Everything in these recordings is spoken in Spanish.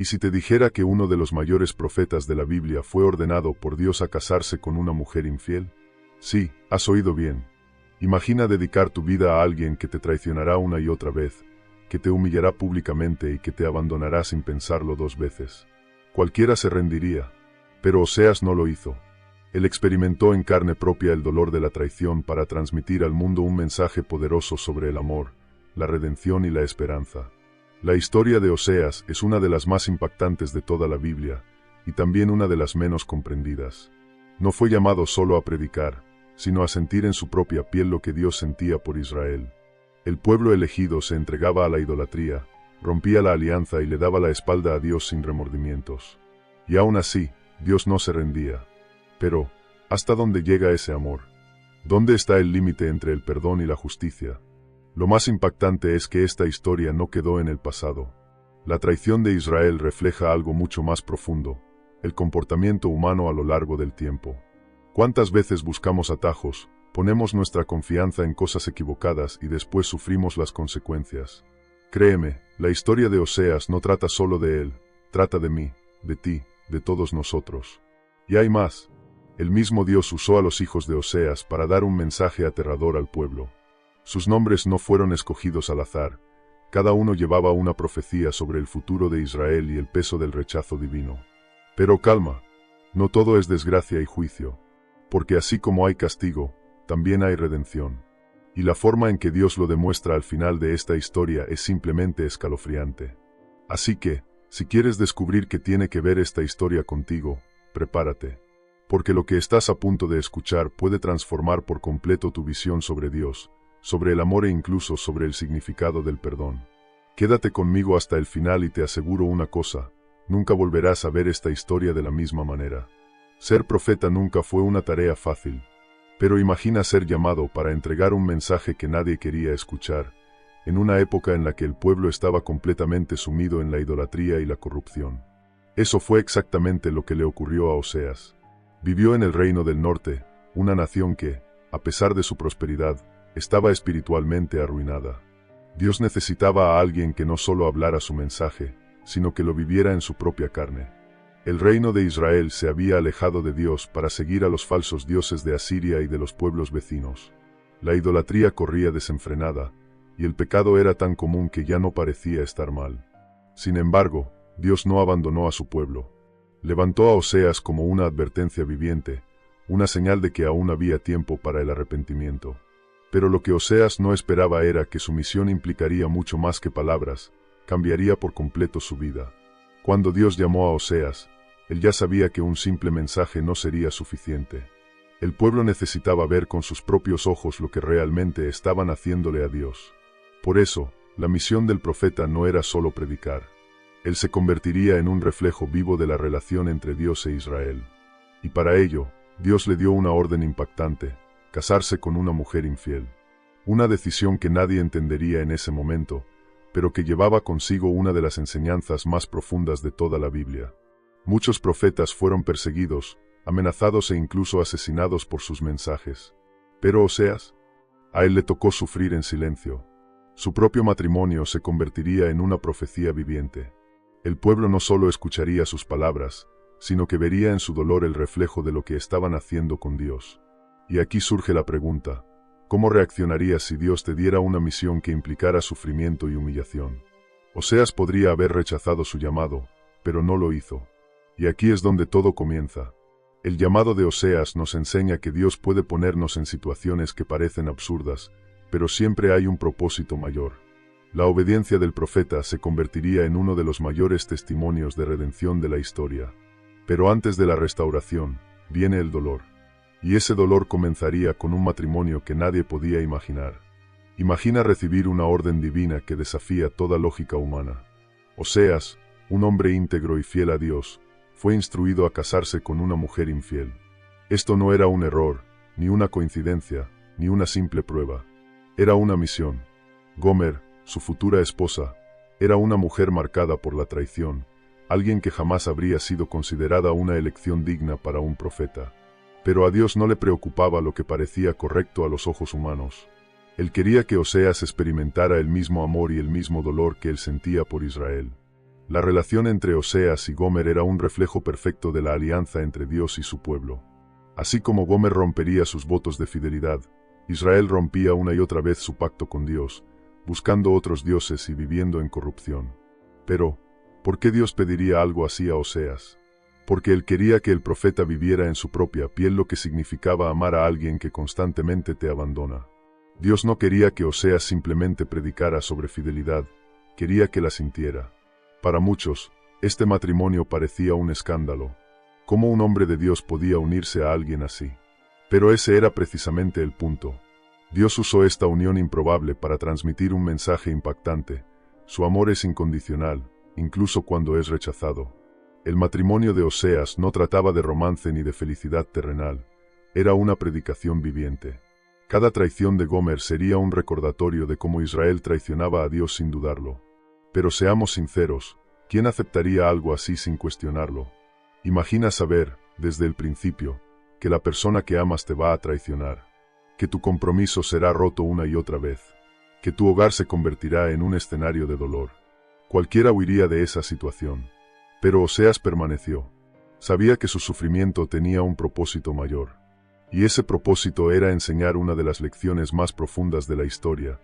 ¿Y si te dijera que uno de los mayores profetas de la Biblia fue ordenado por Dios a casarse con una mujer infiel? Sí, has oído bien. Imagina dedicar tu vida a alguien que te traicionará una y otra vez, que te humillará públicamente y que te abandonará sin pensarlo 2 veces. Cualquiera se rendiría. Pero Oseas no lo hizo. Él experimentó en carne propia el dolor de la traición para transmitir al mundo un mensaje poderoso sobre el amor, la redención y la esperanza. La historia de Oseas es una de las más impactantes de toda la Biblia, y también una de las menos comprendidas. No fue llamado solo a predicar, sino a sentir en su propia piel lo que Dios sentía por Israel. El pueblo elegido se entregaba a la idolatría, rompía la alianza y le daba la espalda a Dios sin remordimientos. Y aún así, Dios no se rendía. Pero, ¿hasta dónde llega ese amor? ¿Dónde está el límite entre el perdón y la justicia? Lo más impactante es que esta historia no quedó en el pasado. La traición de Israel refleja algo mucho más profundo, el comportamiento humano a lo largo del tiempo. ¿Cuántas veces buscamos atajos, ponemos nuestra confianza en cosas equivocadas y después sufrimos las consecuencias? Créeme, la historia de Oseas no trata solo de él, trata de mí, de ti, de todos nosotros. Y hay más. El mismo Dios usó a los hijos de Oseas para dar un mensaje aterrador al pueblo. Sus nombres no fueron escogidos al azar, cada uno llevaba una profecía sobre el futuro de Israel y el peso del rechazo divino. Pero calma, no todo es desgracia y juicio, porque así como hay castigo, también hay redención. Y la forma en que Dios lo demuestra al final de esta historia es simplemente escalofriante. Así que, si quieres descubrir qué tiene que ver esta historia contigo, prepárate. Porque lo que estás a punto de escuchar puede transformar por completo tu visión sobre Dios, sobre el amor e incluso sobre el significado del perdón. Quédate conmigo hasta el final y te aseguro una cosa, nunca volverás a ver esta historia de la misma manera. Ser profeta nunca fue una tarea fácil. Pero imagina ser llamado para entregar un mensaje que nadie quería escuchar, en una época en la que el pueblo estaba completamente sumido en la idolatría y la corrupción. Eso fue exactamente lo que le ocurrió a Oseas. Vivió en el reino del norte, una nación que, a pesar de su prosperidad, estaba espiritualmente arruinada. Dios necesitaba a alguien que no solo hablara su mensaje, sino que lo viviera en su propia carne. El reino de Israel se había alejado de Dios para seguir a los falsos dioses de Asiria y de los pueblos vecinos. La idolatría corría desenfrenada, y el pecado era tan común que ya no parecía estar mal. Sin embargo, Dios no abandonó a su pueblo. Levantó a Oseas como una advertencia viviente, una señal de que aún había tiempo para el arrepentimiento. Pero lo que Oseas no esperaba era que su misión implicaría mucho más que palabras, cambiaría por completo su vida. Cuando Dios llamó a Oseas, él ya sabía que un simple mensaje no sería suficiente. El pueblo necesitaba ver con sus propios ojos lo que realmente estaban haciéndole a Dios. Por eso, la misión del profeta no era solo predicar. Él se convertiría en un reflejo vivo de la relación entre Dios e Israel. Y para ello, Dios le dio una orden impactante: casarse con una mujer infiel. Una decisión que nadie entendería en ese momento, pero que llevaba consigo una de las enseñanzas más profundas de toda la Biblia. Muchos profetas fueron perseguidos, amenazados e incluso asesinados por sus mensajes. Pero Oseas, a él le tocó sufrir en silencio. Su propio matrimonio se convertiría en una profecía viviente. El pueblo no solo escucharía sus palabras, sino que vería en su dolor el reflejo de lo que estaban haciendo con Dios. Y aquí surge la pregunta: ¿cómo reaccionarías si Dios te diera una misión que implicara sufrimiento y humillación? Oseas podría haber rechazado su llamado, pero no lo hizo. Y aquí es donde todo comienza. El llamado de Oseas nos enseña que Dios puede ponernos en situaciones que parecen absurdas, pero siempre hay un propósito mayor. La obediencia del profeta se convertiría en uno de los mayores testimonios de redención de la historia. Pero antes de la restauración, viene el dolor. Y ese dolor comenzaría con un matrimonio que nadie podía imaginar. Imagina recibir una orden divina que desafía toda lógica humana. Oseas, un hombre íntegro y fiel a Dios, fue instruido a casarse con una mujer infiel. Esto no era un error, ni una coincidencia, ni una simple prueba. Era una misión. Gomer, su futura esposa, era una mujer marcada por la traición, alguien que jamás habría sido considerada una elección digna para un profeta. Pero a Dios no le preocupaba lo que parecía correcto a los ojos humanos. Él quería que Oseas experimentara el mismo amor y el mismo dolor que él sentía por Israel. La relación entre Oseas y Gomer era un reflejo perfecto de la alianza entre Dios y su pueblo. Así como Gomer rompería sus votos de fidelidad, Israel rompía una y otra vez su pacto con Dios, buscando otros dioses y viviendo en corrupción. Pero, ¿por qué Dios pediría algo así a Oseas? Porque él quería que el profeta viviera en su propia piel lo que significaba amar a alguien que constantemente te abandona. Dios no quería que Oseas simplemente predicara sobre fidelidad, quería que la sintiera. Para muchos, este matrimonio parecía un escándalo. ¿Cómo un hombre de Dios podía unirse a alguien así? Pero ese era precisamente el punto. Dios usó esta unión improbable para transmitir un mensaje impactante. Su amor es incondicional, incluso cuando es rechazado. El matrimonio de Oseas no trataba de romance ni de felicidad terrenal. Era una predicación viviente. Cada traición de Gomer sería un recordatorio de cómo Israel traicionaba a Dios sin dudarlo. Pero seamos sinceros, ¿quién aceptaría algo así sin cuestionarlo? Imagina saber, desde el principio, que la persona que amas te va a traicionar, que tu compromiso será roto una y otra vez, que tu hogar se convertirá en un escenario de dolor. Cualquiera huiría de esa situación. Pero Oseas permaneció. Sabía que su sufrimiento tenía un propósito mayor. Y ese propósito era enseñar una de las lecciones más profundas de la historia.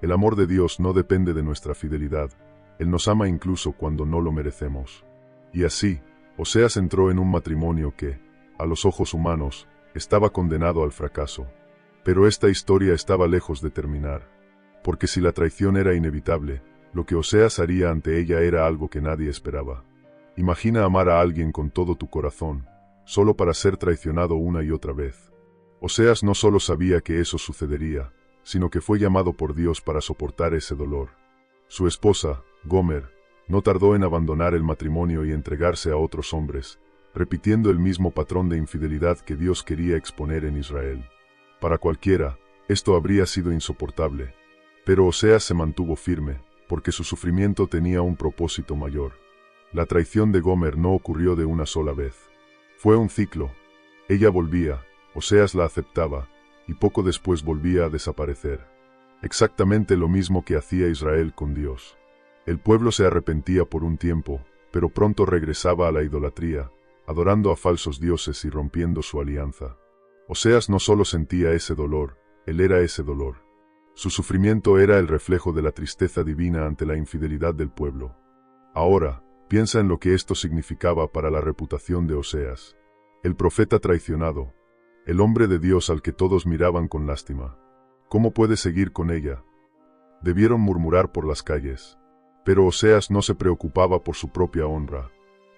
El amor de Dios no depende de nuestra fidelidad. Él nos ama incluso cuando no lo merecemos. Y así, Oseas entró en un matrimonio que, a los ojos humanos, estaba condenado al fracaso. Pero esta historia estaba lejos de terminar. Porque si la traición era inevitable, lo que Oseas haría ante ella era algo que nadie esperaba. Imagina amar a alguien con todo tu corazón, solo para ser traicionado una y otra vez. Oseas no solo sabía que eso sucedería, sino que fue llamado por Dios para soportar ese dolor. Su esposa, Gomer, no tardó en abandonar el matrimonio y entregarse a otros hombres, repitiendo el mismo patrón de infidelidad que Dios quería exponer en Israel. Para cualquiera, esto habría sido insoportable. Pero Oseas se mantuvo firme, porque su sufrimiento tenía un propósito mayor. La traición de Gomer no ocurrió de una sola vez. Fue un ciclo. Ella volvía, Oseas la aceptaba, y poco después volvía a desaparecer. Exactamente lo mismo que hacía Israel con Dios. El pueblo se arrepentía por un tiempo, pero pronto regresaba a la idolatría, adorando a falsos dioses y rompiendo su alianza. Oseas no solo sentía ese dolor, él era ese dolor. Su sufrimiento era el reflejo de la tristeza divina ante la infidelidad del pueblo. Ahora, piensa en lo que esto significaba para la reputación de Oseas. El profeta traicionado, el hombre de Dios al que todos miraban con lástima. ¿Cómo puede seguir con ella? Debieron murmurar por las calles. Pero Oseas no se preocupaba por su propia honra.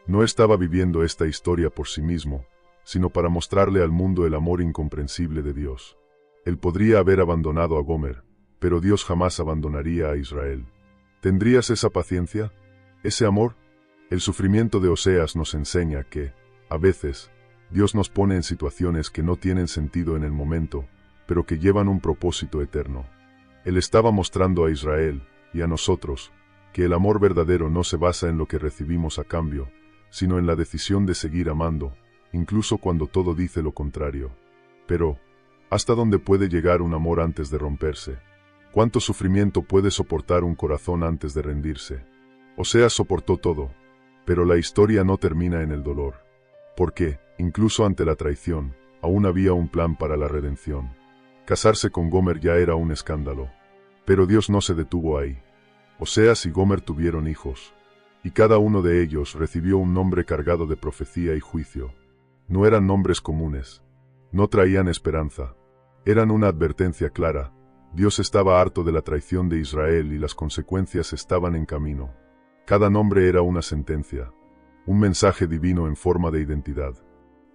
No estaba viviendo esta historia por sí mismo, sino para mostrarle al mundo el amor incomprensible de Dios. Él podría haber abandonado a Gomer, pero Dios jamás abandonaría a Israel. ¿Tendrías esa paciencia? ¿Ese amor? El sufrimiento de Oseas nos enseña que, a veces, Dios nos pone en situaciones que no tienen sentido en el momento, pero que llevan un propósito eterno. Él estaba mostrando a Israel, y a nosotros, que el amor verdadero no se basa en lo que recibimos a cambio, sino en la decisión de seguir amando, incluso cuando todo dice lo contrario. Pero, ¿hasta dónde puede llegar un amor antes de romperse? ¿Cuánto sufrimiento puede soportar un corazón antes de rendirse? Oseas soportó todo, pero la historia no termina en el dolor. Porque, incluso ante la traición, aún había un plan para la redención. Casarse con Gomer ya era un escándalo. Pero Dios no se detuvo ahí. Oseas y Gomer tuvieron hijos, y cada uno de ellos recibió un nombre cargado de profecía y juicio. No eran nombres comunes. No traían esperanza. Eran una advertencia clara. Dios estaba harto de la traición de Israel y las consecuencias estaban en camino. Cada nombre era una sentencia, un mensaje divino en forma de identidad.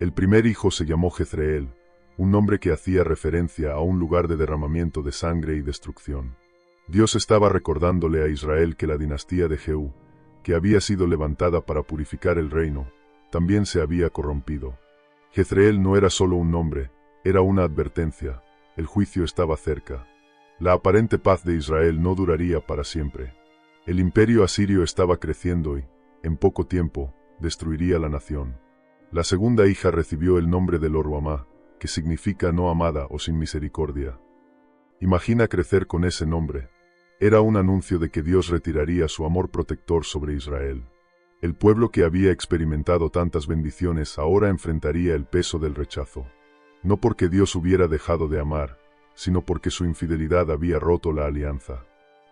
El primer hijo se llamó Jezreel, un nombre que hacía referencia a un lugar de derramamiento de sangre y destrucción. Dios estaba recordándole a Israel que la dinastía de Jehú, que había sido levantada para purificar el reino, también se había corrompido. Jezreel no era solo un nombre, era una advertencia. El juicio estaba cerca. La aparente paz de Israel no duraría para siempre. El imperio asirio estaba creciendo y, en poco tiempo, destruiría la nación. La segunda hija recibió el nombre de Lo-ruhamá, que significa no amada o sin misericordia. Imagina crecer con ese nombre. Era un anuncio de que Dios retiraría su amor protector sobre Israel. El pueblo que había experimentado tantas bendiciones ahora enfrentaría el peso del rechazo. No porque Dios hubiera dejado de amar, sino porque su infidelidad había roto la alianza.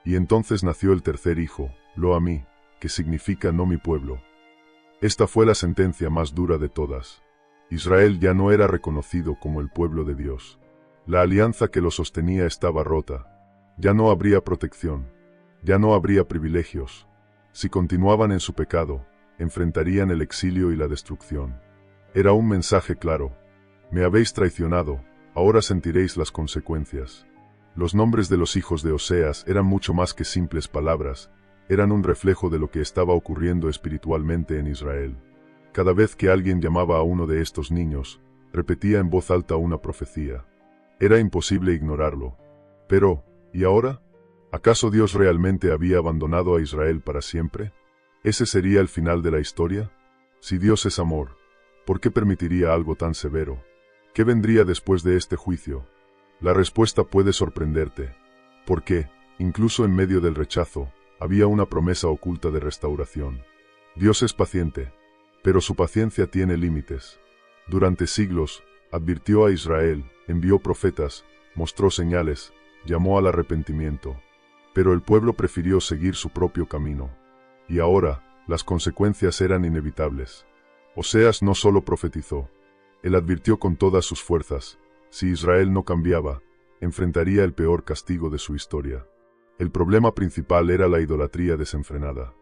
Y entonces nació el tercer hijo, Lo Amí, que significa no mi pueblo. Esta fue la sentencia más dura de todas. Israel ya no era reconocido como el pueblo de Dios. La alianza que lo sostenía estaba rota. Ya no habría protección. Ya no habría privilegios. Si continuaban en su pecado, enfrentarían el exilio y la destrucción. Era un mensaje claro. Me habéis traicionado, ahora sentiréis las consecuencias. Los nombres de los hijos de Oseas eran mucho más que simples palabras, eran un reflejo de lo que estaba ocurriendo espiritualmente en Israel. Cada vez que alguien llamaba a uno de estos niños, repetía en voz alta una profecía. Era imposible ignorarlo. Pero, ¿y ahora? ¿Acaso Dios realmente había abandonado a Israel para siempre? ¿Ese sería el final de la historia? Si Dios es amor, ¿por qué permitiría algo tan severo? ¿Qué vendría después de este juicio? La respuesta puede sorprenderte. Porque, incluso en medio del rechazo, había una promesa oculta de restauración. Dios es paciente, pero su paciencia tiene límites. Durante siglos, advirtió a Israel, envió profetas, mostró señales, llamó al arrepentimiento. Pero el pueblo prefirió seguir su propio camino. Y ahora, las consecuencias eran inevitables. Oseas no solo profetizó, él advirtió con todas sus fuerzas, si Israel no cambiaba, enfrentaría el peor castigo de su historia. El problema principal era la idolatría desenfrenada.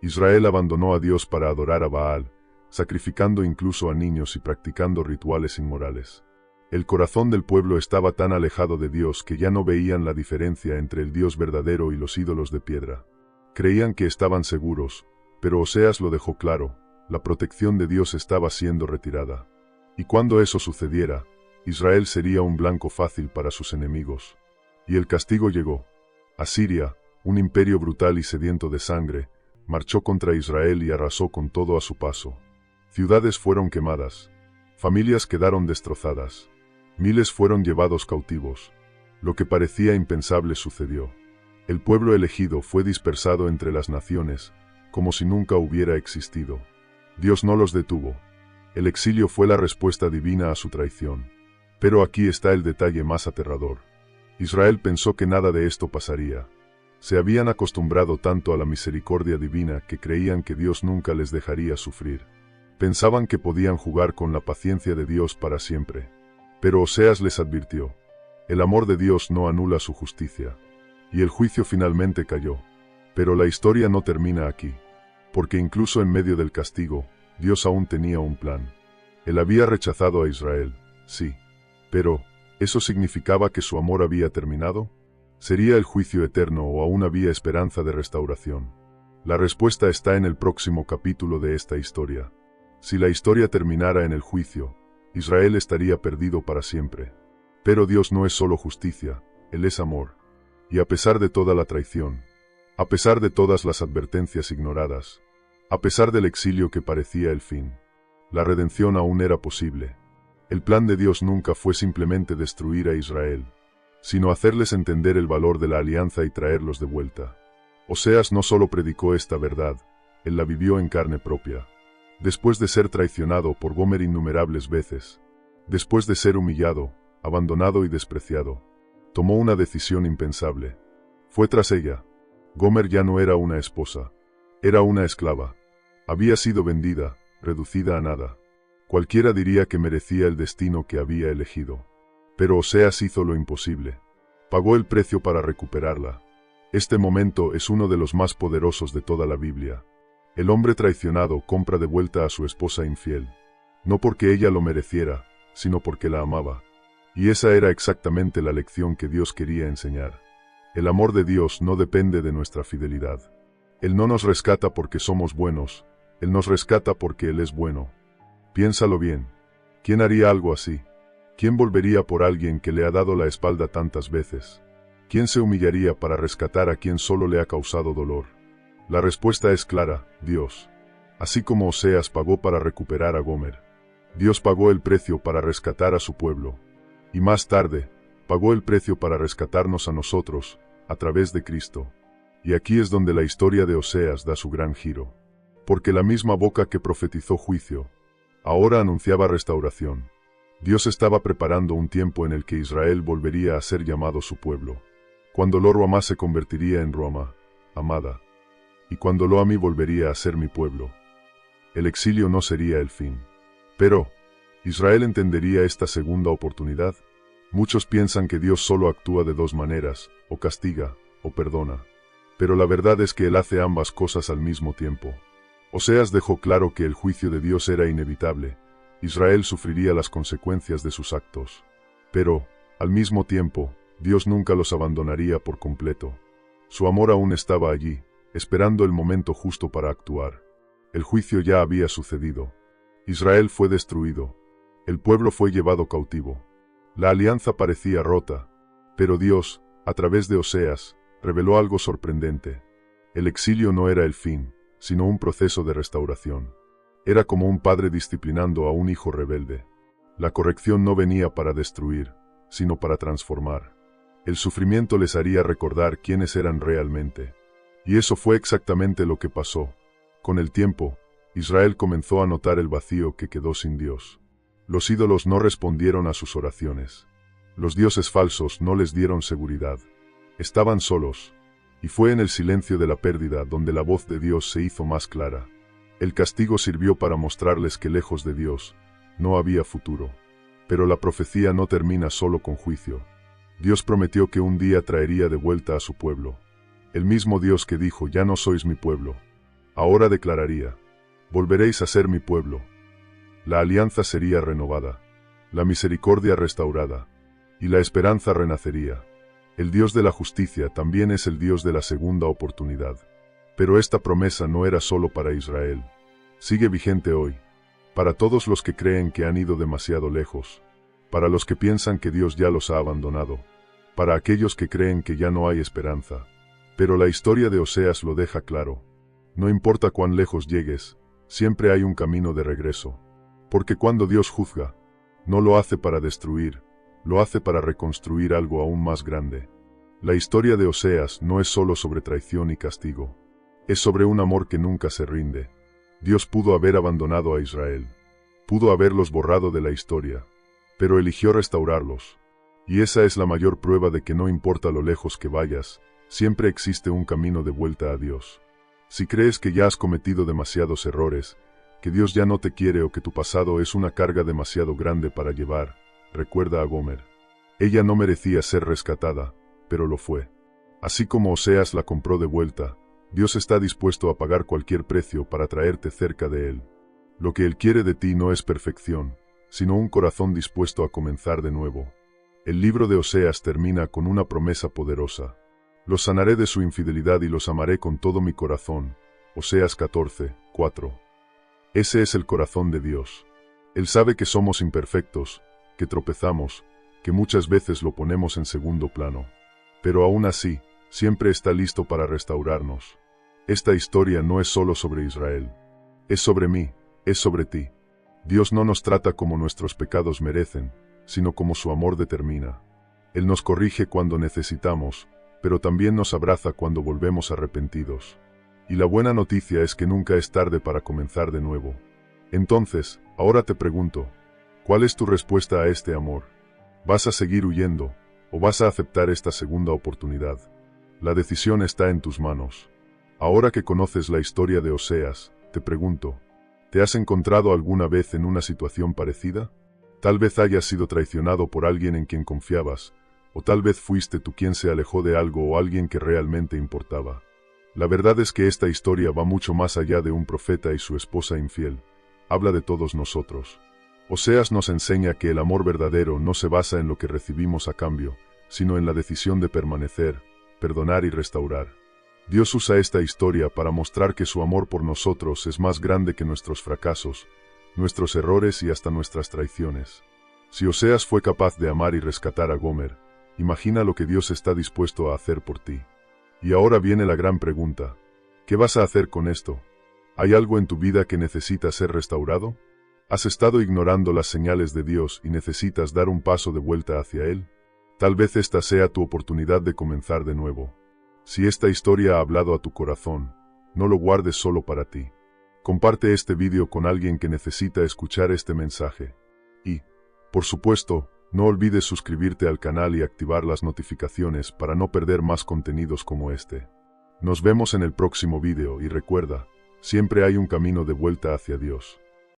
Israel abandonó a Dios para adorar a Baal, sacrificando incluso a niños y practicando rituales inmorales. El corazón del pueblo estaba tan alejado de Dios que ya no veían la diferencia entre el Dios verdadero y los ídolos de piedra. Creían que estaban seguros, pero Oseas lo dejó claro, la protección de Dios estaba siendo retirada. Y cuando eso sucediera, Israel sería un blanco fácil para sus enemigos. Y el castigo llegó. Asiria, un imperio brutal y sediento de sangre, marchó contra Israel y arrasó con todo a su paso. Ciudades fueron quemadas. Familias quedaron destrozadas. Miles fueron llevados cautivos. Lo que parecía impensable sucedió. El pueblo elegido fue dispersado entre las naciones, como si nunca hubiera existido. Dios no los detuvo. El exilio fue la respuesta divina a su traición. Pero aquí está el detalle más aterrador. Israel pensó que nada de esto pasaría. Se habían acostumbrado tanto a la misericordia divina que creían que Dios nunca les dejaría sufrir. Pensaban que podían jugar con la paciencia de Dios para siempre. Pero Oseas les advirtió. El amor de Dios no anula su justicia. Y el juicio finalmente cayó. Pero la historia no termina aquí. Porque incluso en medio del castigo, Dios aún tenía un plan. Él había rechazado a Israel, sí. Pero, ¿eso significaba que su amor había terminado? ¿Sería el juicio eterno o aún había esperanza de restauración? La respuesta está en el próximo capítulo de esta historia. Si la historia terminara en el juicio, Israel estaría perdido para siempre. Pero Dios no es solo justicia, Él es amor. Y a pesar de toda la traición, a pesar de todas las advertencias ignoradas, a pesar del exilio que parecía el fin, la redención aún era posible. El plan de Dios nunca fue simplemente destruir a Israel, sino hacerles entender el valor de la alianza y traerlos de vuelta. Oseas no solo predicó esta verdad, él la vivió en carne propia. Después de ser traicionado por Gomer innumerables veces, después de ser humillado, abandonado y despreciado, tomó una decisión impensable. Fue tras ella. Gomer ya no era una esposa, era una esclava. Había sido vendida, reducida a nada. Cualquiera diría que merecía el destino que había elegido. Pero Oseas hizo lo imposible. Pagó el precio para recuperarla. Este momento es uno de los más poderosos de toda la Biblia. El hombre traicionado compra de vuelta a su esposa infiel. No porque ella lo mereciera, sino porque la amaba. Y esa era exactamente la lección que Dios quería enseñar. El amor de Dios no depende de nuestra fidelidad. Él no nos rescata porque somos buenos, Él nos rescata porque Él es bueno. Piénsalo bien. ¿Quién haría algo así? ¿Quién volvería por alguien que le ha dado la espalda tantas veces? ¿Quién se humillaría para rescatar a quien solo le ha causado dolor? La respuesta es clara, Dios. Así como Oseas pagó para recuperar a Gomer, Dios pagó el precio para rescatar a su pueblo. Y más tarde, pagó el precio para rescatarnos a nosotros, a través de Cristo. Y aquí es donde la historia de Oseas da su gran giro. porque la misma boca que profetizó juicio, ahora anunciaba restauración. Dios estaba preparando un tiempo en el que Israel volvería a ser llamado su pueblo, cuando Lo Ruamá se convertiría en Ruamá, amada, y cuando Lo Amí volvería a ser mi pueblo. El exilio no sería el fin. Pero, ¿Israel entendería esta segunda oportunidad? Muchos piensan que Dios solo actúa de dos maneras, o castiga, o perdona. Pero la verdad es que Él hace ambas cosas al mismo tiempo. Oseas dejó claro que el juicio de Dios era inevitable. Israel sufriría las consecuencias de sus actos. Pero, al mismo tiempo, Dios nunca los abandonaría por completo. Su amor aún estaba allí, esperando el momento justo para actuar. El juicio ya había sucedido. Israel fue destruido. El pueblo fue llevado cautivo. La alianza parecía rota. Pero Dios, a través de Oseas, reveló algo sorprendente. El exilio no era el fin, sino un proceso de restauración. Era como un padre disciplinando a un hijo rebelde. La corrección no venía para destruir, sino para transformar. El sufrimiento les haría recordar quiénes eran realmente. Y eso fue exactamente lo que pasó. Con el tiempo, Israel comenzó a notar el vacío que quedó sin Dios. Los ídolos no respondieron a sus oraciones. Los dioses falsos no les dieron seguridad. Estaban solos. Y fue en el silencio de la pérdida donde la voz de Dios se hizo más clara. El castigo sirvió para mostrarles que lejos de Dios no había futuro. Pero la profecía no termina solo con juicio. Dios prometió que un día traería de vuelta a su pueblo. El mismo Dios que dijo: ya no sois mi pueblo. Ahora declararía: volveréis a ser mi pueblo. La alianza sería renovada, la misericordia restaurada, y la esperanza renacería. El Dios de la justicia también es el Dios de la segunda oportunidad. Pero esta promesa no era solo para Israel. Sigue vigente hoy, para todos los que creen que han ido demasiado lejos, para los que piensan que Dios ya los ha abandonado, para aquellos que creen que ya no hay esperanza. Pero la historia de Oseas lo deja claro. No importa cuán lejos llegues, siempre hay un camino de regreso. Porque cuando Dios juzga, no lo hace para destruir, lo hace para reconstruir algo aún más grande. La historia de Oseas no es solo sobre traición y castigo. Es sobre un amor que nunca se rinde. Dios pudo haber abandonado a Israel. Pudo haberlos borrado de la historia. Pero eligió restaurarlos. Y esa es la mayor prueba de que no importa lo lejos que vayas, siempre existe un camino de vuelta a Dios. Si crees que ya has cometido demasiados errores, que Dios ya no te quiere o que tu pasado es una carga demasiado grande para llevar, recuerda a Gomer. Ella no merecía ser rescatada, pero lo fue. Así como Oseas la compró de vuelta, Dios está dispuesto a pagar cualquier precio para traerte cerca de Él. Lo que Él quiere de ti no es perfección, sino un corazón dispuesto a comenzar de nuevo. El libro de Oseas termina con una promesa poderosa. Los sanaré de su infidelidad y los amaré con todo mi corazón. Oseas 14:4. Ese es el corazón de Dios. Él sabe que somos imperfectos, que tropezamos, que muchas veces lo ponemos en segundo plano. Pero aún así, siempre está listo para restaurarnos. Esta historia no es solo sobre Israel. Es sobre mí, es sobre ti. Dios no nos trata como nuestros pecados merecen, sino como su amor determina. Él nos corrige cuando necesitamos, pero también nos abraza cuando volvemos arrepentidos. Y la buena noticia es que nunca es tarde para comenzar de nuevo. Entonces, ahora te pregunto, ¿cuál es tu respuesta a este amor? ¿Vas a seguir huyendo, o vas a aceptar esta segunda oportunidad? La decisión está en tus manos. Ahora que conoces la historia de Oseas, te pregunto, ¿te has encontrado alguna vez en una situación parecida? Tal vez hayas sido traicionado por alguien en quien confiabas, o tal vez fuiste tú quien se alejó de algo o alguien que realmente importaba. La verdad es que esta historia va mucho más allá de un profeta y su esposa infiel. Habla de todos nosotros. Oseas nos enseña que el amor verdadero no se basa en lo que recibimos a cambio, sino en la decisión de permanecer, perdonar y restaurar. Dios usa esta historia para mostrar que su amor por nosotros es más grande que nuestros fracasos, nuestros errores y hasta nuestras traiciones. Si Oseas fue capaz de amar y rescatar a Gomer, imagina lo que Dios está dispuesto a hacer por ti. Y ahora viene la gran pregunta. ¿Qué vas a hacer con esto? ¿Hay algo en tu vida que necesita ser restaurado? ¿Has estado ignorando las señales de Dios y necesitas dar un paso de vuelta hacia Él? Tal vez esta sea tu oportunidad de comenzar de nuevo. Si esta historia ha hablado a tu corazón, no lo guardes solo para ti. Comparte este vídeo con alguien que necesita escuchar este mensaje. Y, por supuesto, no olvides suscribirte al canal y activar las notificaciones para no perder más contenidos como este. Nos vemos en el próximo vídeo y recuerda, siempre hay un camino de vuelta hacia Dios.